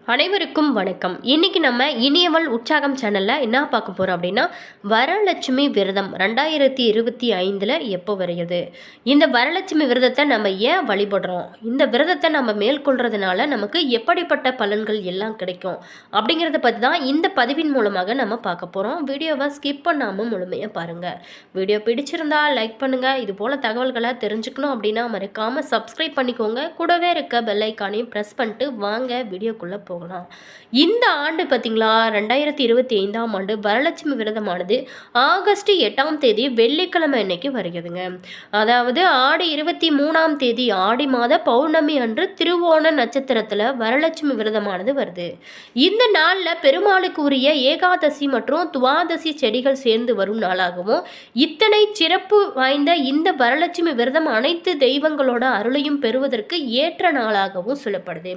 அனைவருக்கும் வணக்கம். இன்னைக்கு நம்ம இனியவள் உற்சாகம் சேனல்ல என்ன பார்க்க போறோம் அப்படின்னா, வரலட்சுமி விரதம் 2025ல் எப்போ வருகிறது? இந்த வரலட்சுமி விரதத்தை நம்ம ஏன் வழிபடுறோம்? இந்த விரதத்தை நம்ம மேற்கொள்றதுனால நமக்கு எப்படிப்பட்ட பலன்கள் எல்லாம் கிடைக்கும்? அப்படிங்கிறத பற்றி தான் இந்த பதிவின் மூலமாக நம்ம பார்க்க போறோம். வீடியோவை ஸ்கிப் பண்ணாம முழுமையாக பாருங்க. வீடியோ பிடிச்சிருந்தா லைக் பண்ணுங்க. இது போல தகவல்களை தெரிஞ்சுக்கணும் அப்படின்னா மறக்காம சப்ஸ்கிரைப் பண்ணிக்கோங்க. கூடவே இருக்க பெல் ஐக்கானையும் ப்ரெஸ் பண்ணிட்டு வாங்க வீடியோக்குள்ள போகலாம். இந்த ஆண்டு பார்த்தீங்களா 2025ஆம் ஆண்டு வரலட்சுமி விரதமானது ஆகஸ்ட் 8ஆம் தேதி வெள்ளிக்கிழமை அன்னைக்கு வருகிறதுங்க. அதாவது ஆடி 23ஆம் தேதி ஆடி மாத பௌர்ணமி அன்று திருவோண நட்சத்திரத்தில் வரலட்சுமி விரதமானது வருது. இந்த நாளில் பெருமாளுக்கு உரிய ஏகாதசி மற்றும் துவாதசி செடிகள் சேர்ந்து வரும் நாளாகவும் இத்தனை சிறப்பு வாய்ந்த இந்த வரலட்சுமி விரதம் அனைத்து தெய்வங்களோட அருளையும் பெறுவதற்கு ஏற்ற நாளாகவும் சொல்லப்படுது.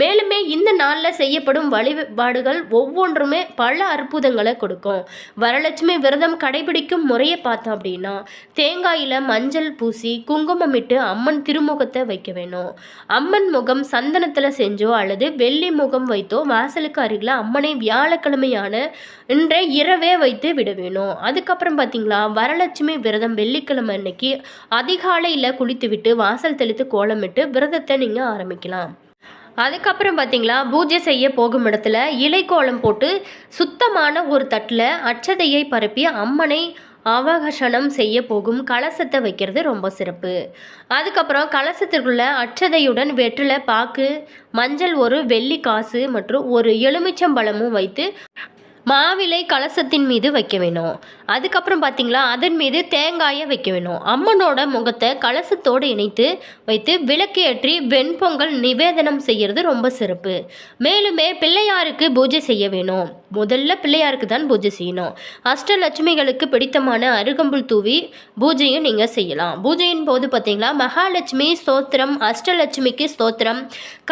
மேலுமே இந்த நாளில் செய்யப்படும் வழிபாடுகள் ஒவ்வொன்றுமே பல அற்புதங்களை கொடுக்கும். வரலட்சுமி விரதம் கடைபிடிக்கும் முறையை பார்த்தோம் அப்படின்னா, தேங்காயில் மஞ்சள் பூசி குங்குமமிட்டு அம்மன் திருமுகத்தை வைக்க வேணும். அம்மன் முகம் சந்தனத்தில் செஞ்சோ அல்லது வெள்ளி முகம் வைத்தோ வாசலுக்கு அருகில் அம்மனை வியாழக்கிழமையான இன்றை இரவே வைத்து விட வேணும். அதுக்கப்புறம் பார்த்தீங்களா, வரலட்சுமி விரதம் வெள்ளிக்கிழமை அன்னைக்கு அதிகாலையில் குளித்துவிட்டு வாசல் தெளித்து கோலமிட்டு விரதத்தை நீங்கள் ஆரம்பிக்கலாம். அதுக்கப்புறம் பார்த்தீங்களா, பூஜை செய்ய போகும் இடத்துல இலைக்கோலம் போட்டு சுத்தமான ஒரு தட்டில் அட்சதையை பரப்பி அம்மனை அவகசனம் செய்ய போகும் கலசத்தை வைக்கிறது ரொம்ப சிறப்பு. அதுக்கப்புறம் கலசத்திற்குள்ள அட்சதையுடன் வெற்றிலை பாக்கு மஞ்சள் ஒரு வெள்ளி காசு மற்றும் ஒரு எலுமிச்சம்பழமும் வைத்து மாவிலை கலசத்தின் மீது வைக்க வேணும். அதுக்கப்புறம் பார்த்தீங்களா, அதன் மீது தேங்காயை வைக்க வேணும். அம்மனோட முகத்தை கலசத்தோடு இணைத்து வைத்து விளக்கு ஏற்றி வெண்பொங்கல் நிவேதனம் செய்கிறது ரொம்ப சிறப்பு. மேலுமே பிள்ளையாருக்கு பூஜை செய்ய வேணும். முதல்ல பிள்ளையாருக்கு தான் பூஜை செய்யணும். அஷ்டலட்சுமிகளுக்கு பிடித்தமான அருகம்புல் தூவி பூஜையும் நீங்கள் செய்யலாம். பூஜையின் போது பார்த்தீங்களா, மகாலட்சுமி ஸ்தோத்திரம், அஷ்டலட்சுமிக்கு ஸ்தோத்திரம்,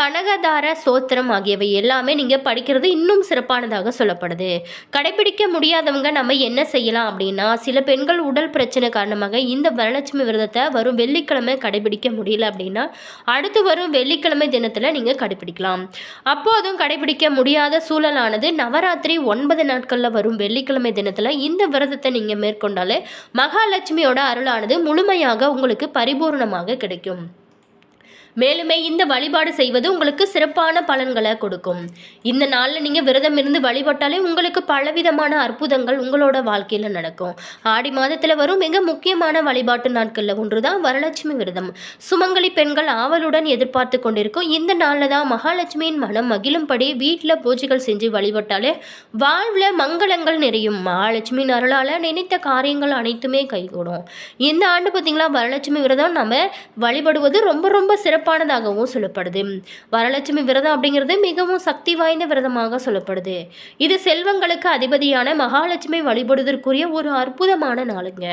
கனகதார ஸ்தோத்திரம் ஆகியவை எல்லாமே நீங்கள் படிக்கிறது இன்னும் சிறப்பானதாக சொல்லப்படுது. கடைபிடிக்க முடியாதவங்க நம்ம என்ன செய்யலாம் அப்படின்னா, சில பெண்கள் உடல் பிரச்சனை காரணமாக இந்த வரலட்சுமி விரதத்தை வரும் வெள்ளிக்கிழமை கடைபிடிக்க முடியல அப்படின்னா அடுத்து வரும் வெள்ளிக்கிழமை தினத்தில் நீங்கள் கடைபிடிக்கலாம். அப்போதும் கடைபிடிக்க முடியாத சூழலானது நவராத்திரி 9 நாட்களில் வரும் வெள்ளிக்கிழமை தினத்தில் இந்த விரதத்தை நீங்கள் மேற்கொண்டாலே மகாலட்சுமியோட அருளானது முழுமையாக உங்களுக்கு பரிபூர்ணமாக கிடைக்கும். மேலுமே இந்த வழிபாடு செய்வது உங்களுக்கு சிறப்பான பலன்களை கொடுக்கும். இந்த நாளில் நீங்கள் விரதம் இருந்து வழிபட்டாலே உங்களுக்கு பலவிதமான அற்புதங்கள் உங்களோட வாழ்க்கையில் நடக்கும். ஆடி மாதத்தில் வரும் மிக முக்கியமான வழிபாட்டு நாட்களில் ஒன்று தான் வரலட்சுமி விரதம். சுமங்கலி பெண்கள் ஆவலுடன் எதிர்பார்த்து கொண்டிருக்கும் இந்த நாளில் தான் மகாலட்சுமியின் மனம் மகிழும்படி வீட்டில் பூஜைகள் செஞ்சு வழிபட்டாலே வாழ்வில் மங்களங்கள் நிறையும். மகாலட்சுமியின் அருளால் நினைத்த காரியங்கள் அனைத்துமே கைகூடும். இந்த ஆண்டு பார்த்திங்களா, வரலட்சுமி விரதம் நம்ம வழிபடுவது ரொம்ப ரொம்ப சிறப்பானதாகவும் சொல்லப்படுது. வரலட்சுமி விரதம் அப்படிங்கிறது மிகவும் சக்தி வாய்ந்த விரதமாக சொல்லப்படுது. இது செல்வங்களுக்கு அதிபதியான மகாலட்சுமி வழிபடுவதற்குரிய ஒரு அற்புதமான நாளுங்க.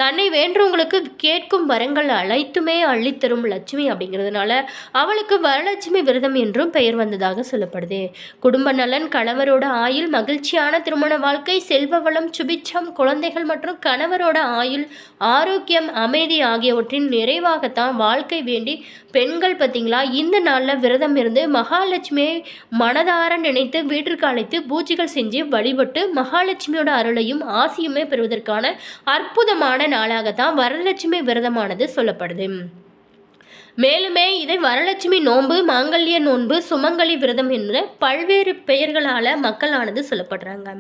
தன்னை வேண்டவங்களுக்கு கேட்கும் வரங்கள் அனைத்துமே அள்ளித்தரும் லட்சுமி அப்படிங்கிறதுனால அவளுக்கு வரலட்சுமி விரதம் என்றும் பெயர் வந்ததாக சொல்லப்படுது. குடும்ப நலன், கணவரோட ஆயுள், மகிழ்ச்சியான திருமண வாழ்க்கை, செல்வ வளம், சுபிட்சம், குழந்தைகள் மற்றும் கணவரோட ஆயுள், ஆரோக்கியம், அமைதி ஆகியவற்றின் நிறைவாகத்தான் வாழ்க்கை வேண்டி பெண்கள் பார்த்தீங்களா இந்த நாளில் விரதம் இருந்து மகாலட்சுமியை மனதார நினைத்து வீட்டிற்கு அழைத்து பூஜைகள் செஞ்சு வழிபட்டு மகாலட்சுமியோட அருளையும் ஆசியுமே பெறுவதற்கான அற்புதமான நாளாகத்தான் வரலட்சுமி விரதமானது சொல்லப்படுது. மேலுமே இதை வரலட்சுமி நோன்பு, மாங்கல்ய நோன்பு, சுமங்கலி விரதம் என்ற பல்வேறு பெயர்களால் மக்களானது சொல்லப்படுறாங்க.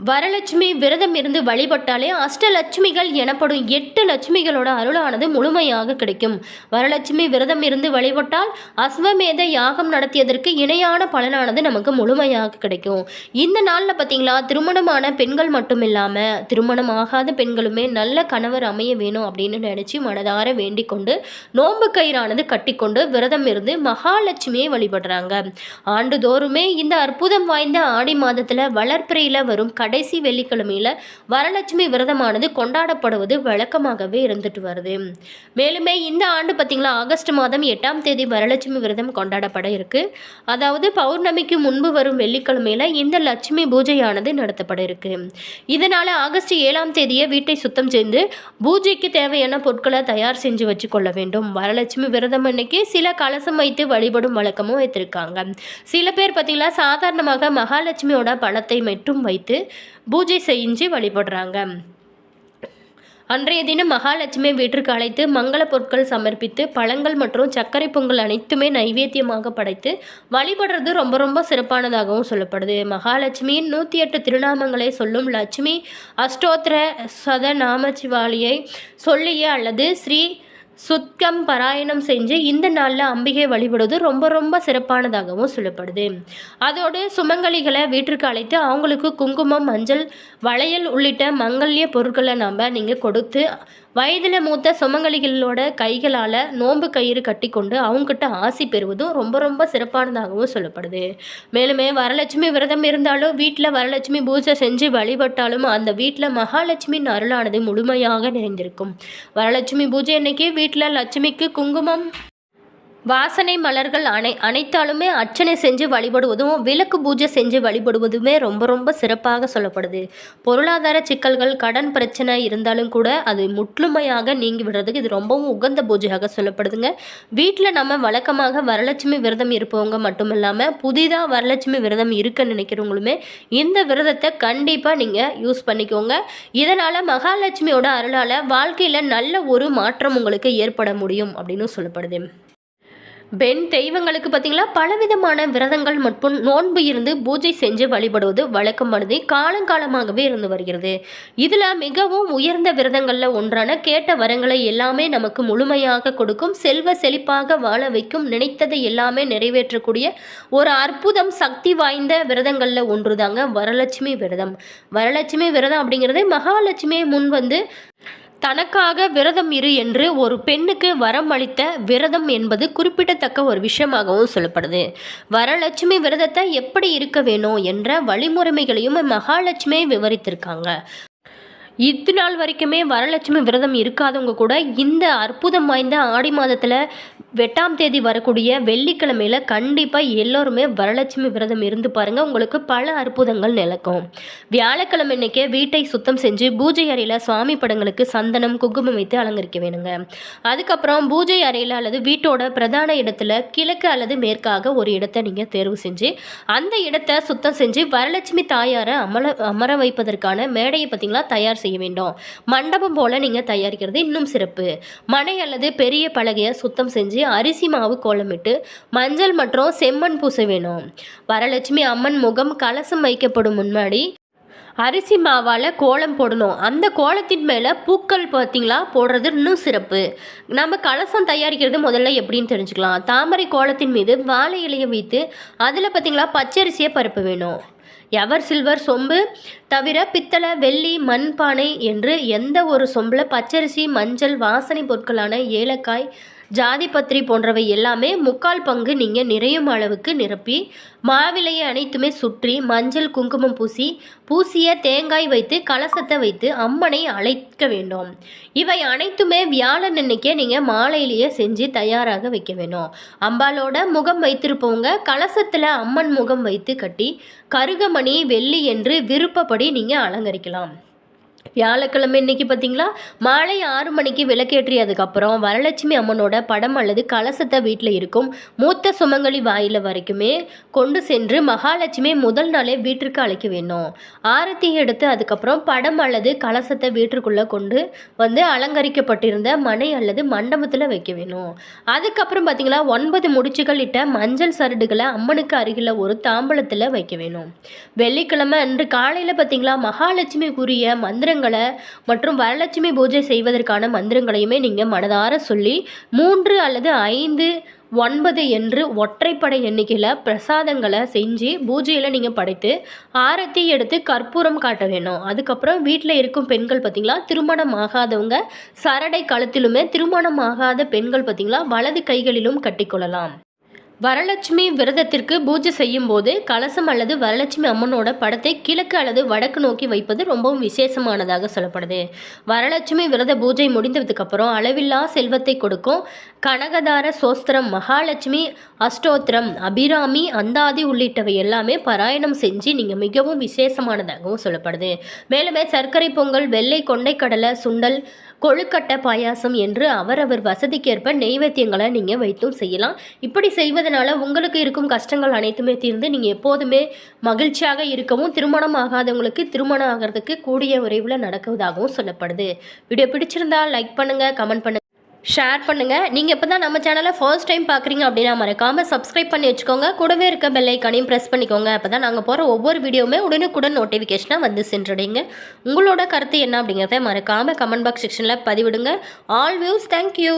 வரலட்சுமி விரதம் இருந்து வழிபட்டாலே அஷ்டலட்சுமிகள் எனப்படும் 8 லட்சுமிகளோட அருளானது முழுமையாக கிடைக்கும். வரலட்சுமி விரதம் இருந்து வழிபட்டால் அஸ்வமேத யாகம் நடத்தியதற்கு இணையான பலனானது நமக்கு முழுமையாக கிடைக்கும். இந்த நாளில் பார்த்தீங்களா, திருமணமான பெண்கள் மட்டும் இல்லாமல் திருமணம் ஆகாத பெண்களுமே நல்ல கணவர் அமைய வேணும் அப்படின்னு நினச்சி மனதார வேண்டிக் கொண்டு நோன்பு கயிறானது கட்டிக்கொண்டு விரதம் இருந்து மகாலட்சுமியை வழிபடுறாங்க. ஆண்டுதோறுமே இந்த அற்புதம் வாய்ந்த ஆடி மாதத்தில் வளர்ப்பிறையில் வரும் கடைசி வெள்ளிக்கிழமையில் வரலட்சுமி விரதமானது கொண்டாடப்படுவது வழக்கமாகவே இருந்துட்டு வருது. மேலுமே இந்த ஆண்டு பார்த்திங்களா ஆகஸ்ட் மாதம் 8ஆம் தேதி வரலட்சுமி விரதம் கொண்டாடப்பட இருக்கு. அதாவது பௌர்ணமிக்கு முன்பு வரும் வெள்ளிக்கிழமையில் இந்த லட்சுமி பூஜையானது நடத்தப்பட இருக்கு. இதனால் ஆகஸ்ட் 7ஆம் தேதியே வீட்டை சுத்தம் செய்து பூஜைக்கு தேவையான பொருட்களை தயார் செஞ்சு வச்சுக்கொள்ள வேண்டும். வரலட்சுமி விரதம் அன்னைக்கு சில கலசம் வைத்து வழிபடும் வழக்கமும் வைத்திருக்காங்க. சில பேர் பார்த்தீங்கன்னா சாதாரணமாக மகாலட்சுமியோட படத்தை மட்டும் வைத்து பூஜை செஞ்சு வழிபடுறாங்க. அன்றைய தினம் மகாலட்சுமி வீட்டிற்கு அழைத்து மங்கள பொருட்கள் சமர்ப்பித்து பழங்கள் மற்றும் சர்க்கரை பொங்கல் அனைத்துமே நைவேத்தியமாக படைத்து வழிபடுறது ரொம்ப ரொம்ப சிறப்பானதாகவும் சொல்லப்படுது. மகாலட்சுமியின் 108 திருநாமங்களை சொல்லும் லட்சுமி அஷ்டோத்திர சதநாமச்சிவாலியை சொல்லிய அல்லது ஸ்ரீ சுத்தம் பாராயணம் செஞ்சு இந்த நாளில் அம்பிகை வழிபடுவது ரொம்ப ரொம்ப சிறப்பானதாகவும் சொல்லப்படுது. அதோடு சுமங்கலிகளை வீட்டிற்கு அழைத்து அவங்களுக்கு குங்குமம், மஞ்சள், வளையல் உள்ளிட்ட மங்கல்ய பொருட்களை நீங்கள் கொடுத்து வயதில் மூத்த சுமங்கலிகளோட கைகளால் நோன்பு கயிறு கட்டி கொண்டு அவங்ககிட்ட ஆசி பெறுவதும் ரொம்ப ரொம்ப சிறப்பானதாகவும் சொல்லப்படுது. மேலுமே வரலட்சுமி விரதம் இருந்தாலும் வீட்டில் வரலட்சுமி பூஜை செஞ்சு வழிபட்டாலும் அந்த வீட்டில் மகாலட்சுமியின் அருளானது முழுமையாக நிறைந்திருக்கும். வரலட்சுமி பூஜை அன்னைக்கு வீட்டில் லட்சுமிக்கு குங்குமம், வாசனை மலர்கள் அனைத்தாலுமே அர்ச்சனை செஞ்சு வழிபடுவதும் விளக்கு பூஜை செஞ்சு வழிபடுவதுமே ரொம்ப ரொம்ப சிறப்பாக சொல்லப்படுது. பொருளாதார சிக்கல்கள், கடன் பிரச்சனை இருந்தாலும் கூட அது முழுமையாக நீங்கி விடுறதுக்கு இது ரொம்பவும் உகந்த பூஜையாக சொல்லப்படுதுங்க. வீட்டில் நம்ம வழக்கமாக வரலட்சுமி விரதம் இருப்பவங்க மட்டும் இல்லாமல் புதிதாக வரலட்சுமி விரதம் இருக்க நினைக்கிறவங்களுமே இந்த விரதத்தை கண்டிப்பாக நீங்கள் யூஸ் பண்ணிக்கோங்க. இதனால் மகாலட்சுமியோட அருளால் வாழ்க்கையில் நல்ல ஒரு மாற்றம் உங்களுக்கு ஏற்பட முடியும் அப்படின்னு சொல்லப்படுது. பெண் தெய்வங்களுக்கு பார்த்திங்களா பலவிதமான விரதங்கள் மற்றும் நோன்பு இருந்து பூஜை செஞ்சு வழிபடுவது வழக்கமானது காலங்காலமாகவே இருந்து வருகிறது. இதில் மிகவும் உயர்ந்த விரதங்களில் ஒன்றான கேட்ட வரங்களை எல்லாமே நமக்கு முழுமையாக கொடுக்கும், செல்வ செழிப்பாக வாழ வைக்கும், நினைத்ததை எல்லாமே நிறைவேற்றக்கூடிய ஒரு அற்புதம் சக்தி வாய்ந்த விரதங்களில் ஒன்று தாங்க வரலட்சுமி விரதம். வரலட்சுமி விரதம் அப்படிங்கிறது மகாலட்சுமியை முன் வந்து தனக்காக விரதம் இரு என்று ஒரு பெண்ணுக்கு வரம் அளித்த விரதம் என்பது குறிப்பிடத்தக்க ஒரு விஷயமாகவும் சொல்லப்படுது. வரலட்சுமி விரதத்தை எப்படி இருக்க வேணும் என்ற வழிமுறைகளையும் மகாலட்சுமியை விவரித்திருக்காங்க. இது நாள் வரைக்குமே வரலட்சுமி விரதம் இருக்காதவங்க கூட இந்த அற்புதம் வாய்ந்த ஆடி மாதத்தில் 8ஆம் தேதி வரக்கூடிய வெள்ளிக்கிழமையில் கண்டிப்பாக எல்லோருமே வரலட்சுமி விரதம் இருந்து பாருங்கள், உங்களுக்கு பல அற்புதங்கள் நிலக்கும். வியாழக்கிழமை இன்னைக்கே வீட்டை சுத்தம் செஞ்சு பூஜை அறையில் சுவாமி படங்களுக்கு சந்தனம், குங்குமம் வைத்து அலங்கரிக்க வேணுங்க. அதுக்கப்புறம் பூஜை அறையில் அல்லது வீட்டோட பிரதான இடத்துல கிழக்கு அல்லது மேற்காக ஒரு இடத்தை நீங்கள் தேர்வு செஞ்சு அந்த இடத்தை சுத்தம் செஞ்சு வரலட்சுமி தாயாரை அமர வைப்பதற்கான மேடையை பார்த்தீங்களா தயார் செய்ய வேண்டும். மண்டபம் போல நீங்க தயாரிக்கிறது இன்னும் சிறப்பு. மனை அல்லது பெரிய பலகையை சுத்தம் செஞ்சு அரிசி மாவு கோலமிட்டு மஞ்சள் மற்றும் செம்மண் பூச வேணும். வரலட்சுமி அம்மன் முகம் கலசம் வைக்கப்படும் முன்னாடி அரிசி மாவால் கோலம் போடணும். அந்த கோலத்தின் மேலே பூக்கள் பார்த்தீங்களா போடுறது இன்னும் சிறப்பு. நம்ம கலசம் தயாரிக்கிறது முதல்ல எப்படின்னு தெரிஞ்சுக்கலாம். தாமரை கோலத்தின் மீது வாழை இலையை வைத்து அதில் பார்த்தீங்களா பச்சரிசியை பரப்ப வேணும். எவர் சில்வர் சொம்பு தவிர பித்தளை, வெள்ளி, மண் பானை என்று எந்த ஒரு சொம்பில் பச்சரிசி, மஞ்சள், வாசனை பொருட்களான ஏலக்காய், ஜாதிபத்திரி போன்றவை எல்லாமே 3/4 பங்கு நீங்கள் நிறையும் அளவுக்கு நிரப்பி மாவிலையை அனைத்துமே சுற்றி மஞ்சள் குங்குமம் பூசிய தேங்காய் வைத்து கலசத்தை வைத்து அம்மனை அழைக்க வேண்டும். இவை அனைத்துமே வியாழன் அன்னைக்கே நீங்கள் மாலையிலேயே செஞ்சு தயாராக வைக்க வேணும். அம்பாலோட முகம் வைத்திருப்பவங்க கலசத்தில் அம்மன் முகம் வைத்து கட்டி கருகமணி, வெள்ளி என்று விருப்பப்படி நீங்கள் அலங்கரிக்கலாம். வியாழக்கிழமை இன்னைக்கு பார்த்தீங்களா மாலை 6 மணிக்கு விளக்கேற்றியதுக்கப்புறம் வரலட்சுமி அம்மனோட படம் அல்லது கலசத்தை வீட்டில் இருக்கும் மூத்த சுமங்கலி வாயில வரைக்குமே கொண்டு சென்று மகாலட்சுமி முதல் நாளே வீட்டிற்கு அழைக்க வேணும். ஆரத்தி எடுத்து அதுக்கப்புறம் படம் அல்லது கலசத்தை வீட்டிற்குள்ளே கொண்டு வந்து அலங்கரிக்கப்பட்டிருந்த மனை அல்லது மண்டபத்தில் வைக்க வேணும். அதுக்கப்புறம் பார்த்தீங்களா 9 முடிச்சுகள் இட்ட மஞ்சள் சரடுகளை அம்மனுக்கு அருகில் ஒரு தாம்பலத்தில் வைக்க வேணும். வெள்ளிக்கிழமை அன்று காலையில் பார்த்தீங்களா மகாலட்சுமிக்குரிய மந்திரங்களை மற்றும் வரலட்சுமி பூஜை செய்வதற்கான மந்திரங்களையுமே நீங்கள் மனதார சொல்லி 3 அல்லது 5, 9 என்று ஒற்றைப்படை எண்ணிக்கையில் பிரசாதங்களை செஞ்சு பூஜையில் நீங்கள் படைத்து ஆரத்தி எடுத்து கற்பூரம் காட்ட வேணும். அதுக்கப்புறம் வீட்டில் இருக்கும் பெண்கள் பார்த்திங்களா திருமணம் ஆகாதவங்க சரடை கழுத்திலுமே, திருமணம் ஆகாத பெண்கள் பார்த்திங்களா வலது கைகளிலும் கட்டிக்கொள்ளலாம். வரலட்சுமி விரதத்திற்கு பூஜை செய்யும் போது கலசம் அல்லது வரலட்சுமி அம்மனோட படத்தை கிழக்கு அல்லது வடக்கு நோக்கி வைப்பது ரொம்பவும் விசேஷமானதாக சொல்லப்படுது. வரலட்சுமி விரத பூஜை முடிந்ததுக்கு அப்புறம் அளவில்லா செல்வத்தை கொடுக்கும் கனகதார சோஸ்திரம், மகாலட்சுமி அஷ்டோத்திரம், அபிராமி, அந்தாதி உள்ளிட்டவை எல்லாமே பாராயணம் செஞ்சு நீங்கள் மிகவும் விசேஷமானதாகவும் சொல்லப்படுது. மேலுமே சர்க்கரை பொங்கல், வெள்ளை கொண்டைக்கடலை சுண்டல், கொழுக்கட்டை பாயாசம் என்று அவரவர் வசதிக்கேற்ப நெய்வேத்தியங்களை நீங்கள் வைத்தும் செய்யலாம். இப்படி செய்வதனால உங்களுக்கு இருக்கும் கஷ்டங்கள் அனைத்துமே தீர்ந்து நீங்கள் எப்போதுமே மகிழ்ச்சியாக இருக்கவும், திருமணம் ஆகாதவங்களுக்கு திருமணம் ஆகிறதுக்கு கூடிய விரைவில் நடக்குவதாகவும் சொல்லப்படுது. வீடியோ பிடிச்சிருந்தா லைக் பண்ணுங்கள், கமெண்ட் பண்ணுங்கள், ஷேர் பண்ணுங்கள். நீங்கள் இப்போ தான் நம்ம சேனலை ஃபர்ஸ்ட் டைம் பார்க்குறீங்க அப்படின்னா மறக்காமல் சப்ஸ்கிரைப் பண்ணி வச்சுக்கோங்க. கூடவே இருக்க பெல் ஐக்கானையும் ப்ரெஸ் பண்ணிக்கோங்க. அப்போ தான் நாங்கள் போகிற ஒவ்வொரு வீடியோவுமே உடனுக்குடன் நோட்டிஃபிகேஷனாக வந்து சென்றடைங்க. உங்களோட கருத்து என்ன அப்படிங்கிறத மறக்காமல் கமெண்ட் பாக்ஸ் செக்ஷனில் பதிவிடுங்க. All views, thank you.